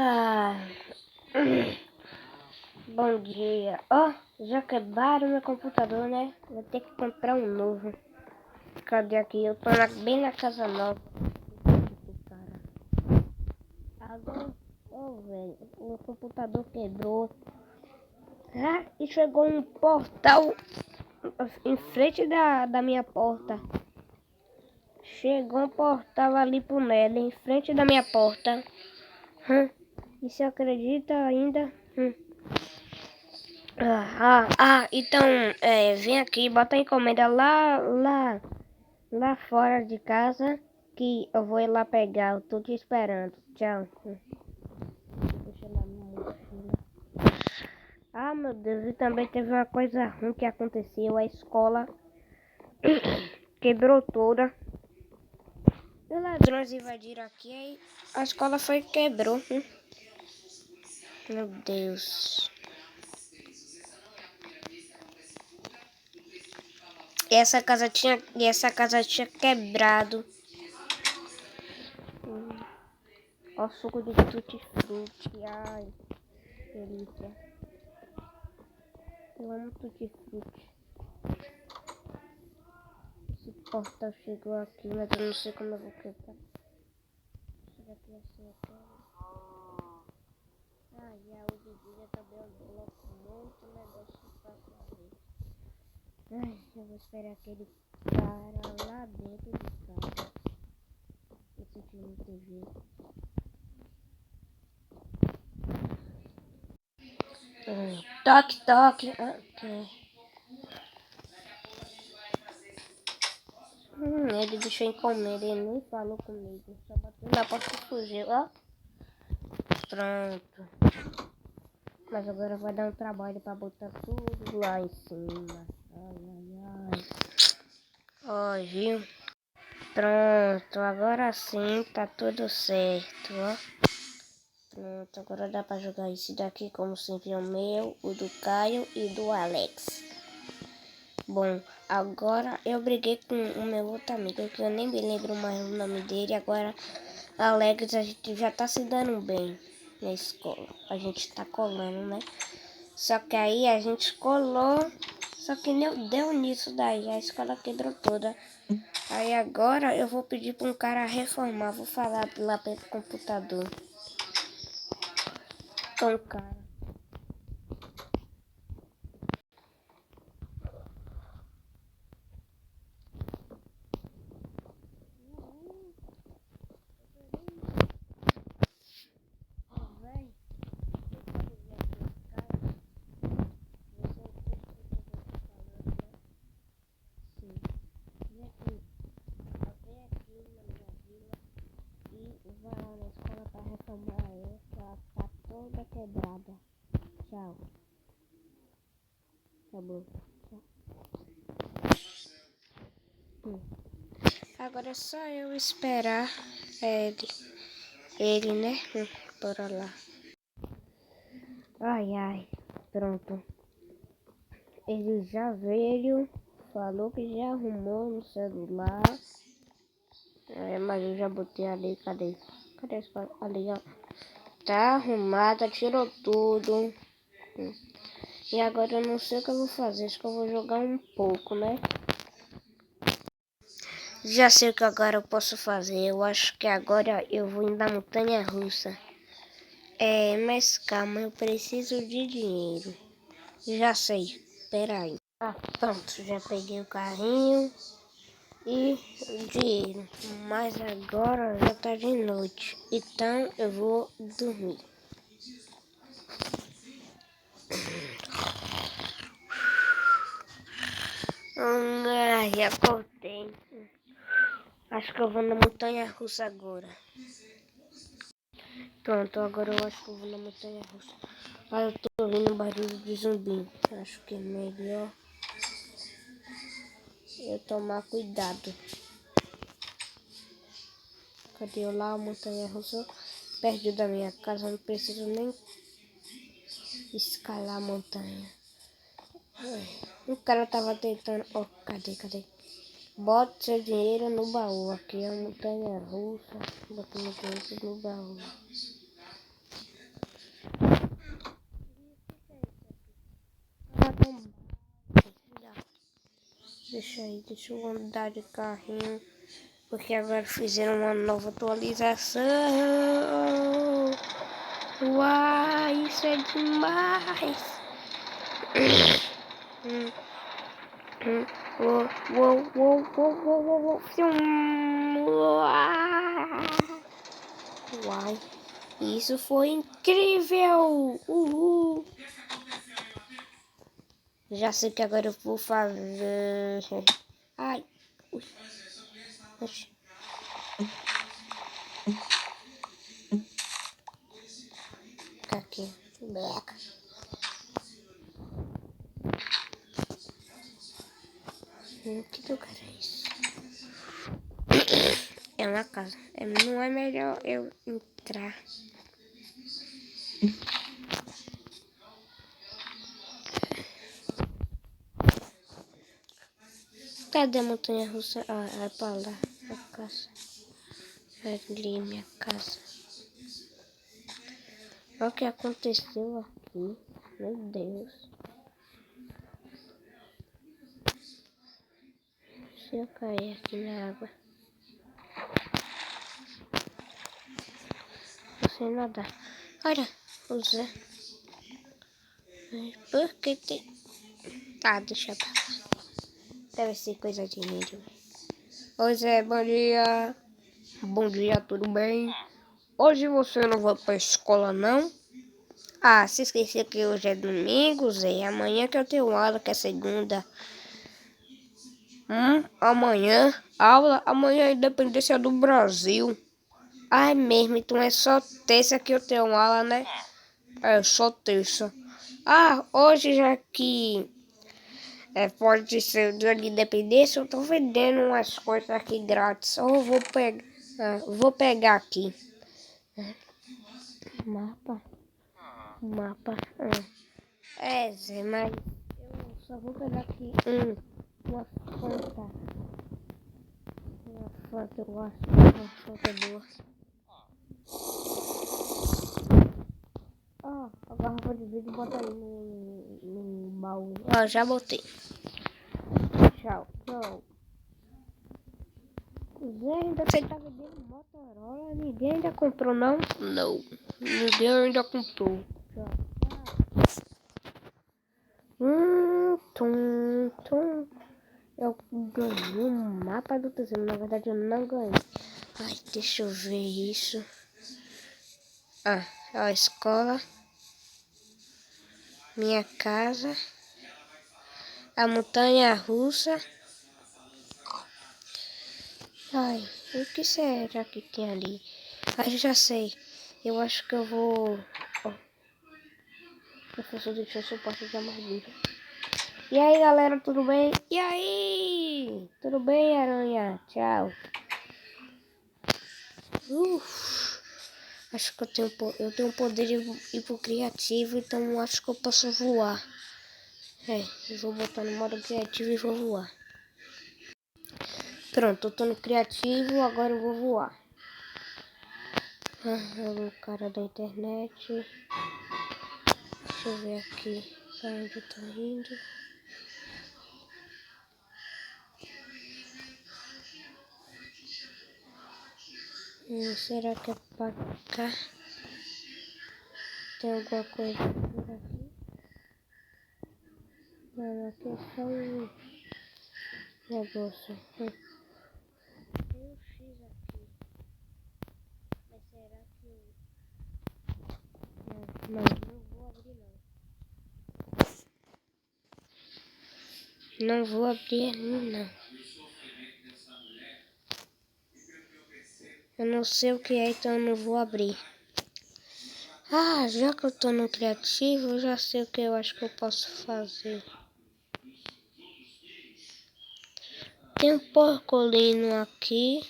Ah, bom dia. Ó, já quebraram meu computador, né? Vou ter que comprar um novo. Cadê aqui? Eu tô bem na casa nova. Cara. Agora, velho, o computador quebrou. Ah, e chegou um portal em frente da minha porta. Chegou um portal ali pro Nelly, em frente da minha porta. E você acredita ainda? Então, vem aqui, bota a encomenda lá fora de casa, que eu vou ir lá pegar, eu tô te esperando. Tchau. Deixa lá minha mochila. Ah, meu Deus, e também teve uma coisa ruim que aconteceu, a escola quebrou toda. Os ladrões invadiram aqui, aí a escola foi e quebrou. Meu Deus. E essa casa tinha quebrado. Ó, suco de tutti-frutti. Ai, delícia. Eu amo tutti-frutti. Esse portal chegou aqui, mas eu não sei como eu vou quebrar. Será que assim até? E a Udidinha também é um bloco muito negócio pra fazer. Eu vou esperar aquele cara lá dentro de casa. Esse filme TV. Toque, toque. Ok. Ele deixou encomenda, ele nem falou comigo. Só bateu na porta e fugiu, ó. Pronto. Mas agora vai dar um trabalho pra botar tudo lá em cima. Ai. Ó, viu? Pronto, agora sim tá tudo certo, ó. Pronto, agora dá pra jogar esse daqui como sempre, o meu, o do Caio e do Alex. Bom, agora eu briguei com o meu outro amigo, que eu nem me lembro mais o nome dele. Agora, Alex, a gente já tá se dando bem na escola. A gente tá colando, né? Só que aí a gente colou, só que não deu nisso daí, a escola quebrou toda. Aí agora eu vou pedir para um cara reformar, vou falar lá pelo computador com o cara. Vai lá na escola para reformar ela, tá toda quebrada. Tchau. Acabou. Agora é só eu esperar ele, né? Bora lá. Ai, pronto. Ele já veio, falou que já arrumou no celular. Mas eu já botei ali, cadê? Cadê esse ali, ó? Tá arrumada, tirou tudo. E agora eu não sei o que eu vou fazer, acho que eu vou jogar um pouco, né? Já sei o que agora eu posso fazer, eu acho que agora eu vou ir na montanha russa. Mas calma, eu preciso de dinheiro. Já sei, peraí. Pronto, já peguei o carrinho e o dinheiro. Mas agora já tá de noite, então eu vou dormir. Acordei. Acho que eu vou na montanha russa agora. Pronto, agora eu acho que eu vou na montanha russa. Eu tô ouvindo barulho de zumbi. Acho que é melhor eu tomar cuidado. Cadê eu lá? A montanha russa perto da minha casa. Não preciso nem escalar a montanha. O cara tava tentando... Cadê? Bota seu dinheiro no baú. Aqui é a montanha russa. Bota meu dinheiro no baú. Deixa eu andar de carrinho. Porque agora fizeram uma nova atualização. Uai, isso é demais. Uai, isso foi incrível. Uhul. Já sei que agora eu vou fazer. Ai, ui. Aqui, black. Que lugar é isso? É uma casa. Não é melhor eu entrar. Cadê a montanha russa? Ah, é pra lá. A casa. É ali minha casa. Olha o que aconteceu aqui. Meu Deus. Se eu cair aqui na água. Não sei nadar. Olha, o Zé. Por que tem... Tá, deixa pra lá. Deve ser coisa de índio. Oi Zé, bom dia. Bom dia, tudo bem? Hoje você não vai pra escola não? Ah, se esqueceu que hoje é domingo, Zé. Amanhã que eu tenho aula, que é segunda. Amanhã? Aula? Amanhã é independência do Brasil. Ai mesmo, então é só terça que eu tenho aula, né? É, só terça. Ah, hoje já que pode ser o dia de independência, eu tô vendendo umas coisas aqui grátis. Eu vou pegar aqui. Mapa. Zé, mas eu só vou pegar aqui uma Fanta. Uma Fanta, eu acho. Uma Fanta boa. A garrafa de vidro bota aí no baú. Já botei. Tchau. Zé, ainda você tá vendendo Motorola? Ninguém ainda comprou, não? Não. Ninguém ainda comprou. Tchau. Eu ganhei um mapa do tesouro. Na verdade, eu não ganhei. Ai, deixa eu ver isso. A escola. Minha casa. A montanha russa. Ai, o que será que tem ali? Já sei. Eu acho que eu vou... Professor deixou suporte de armadura. E aí, galera, tudo bem? E aí? Tudo bem, aranha? Tchau. Acho que eu tenho poder de ir pro criativo, então acho que eu posso voar. Eu vou botar no modo criativo e vou voar. Pronto, eu tô no criativo, agora eu vou voar. O cara da internet. Deixa eu ver aqui pra onde eu tô indo. Será que é pra cá? Tem alguma coisa por aqui? Não, aqui é só um negócio. Tem um X aqui. Mas será que... Não vou abrir não. Não vou abrir ali não. Eu não sei o que é, então eu não vou abrir. Já que eu tô no criativo, eu já sei o que eu acho que eu posso fazer. Tem um porcolino aqui.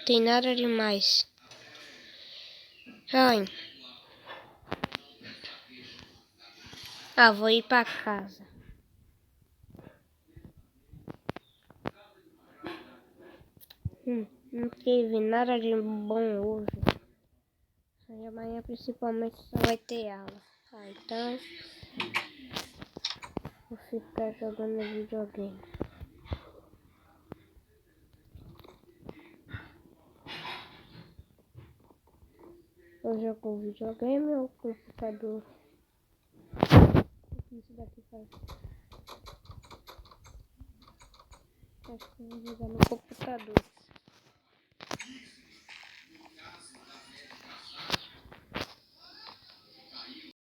Tem nada demais. Vou ir pra casa. Não teve nada de bom hoje. Amanhã principalmente só vai ter aula. Então Vou ficar jogando videogame. Eu jogo videogame ou computador? O que isso daqui faz? Acho que eu vou jogar no computador.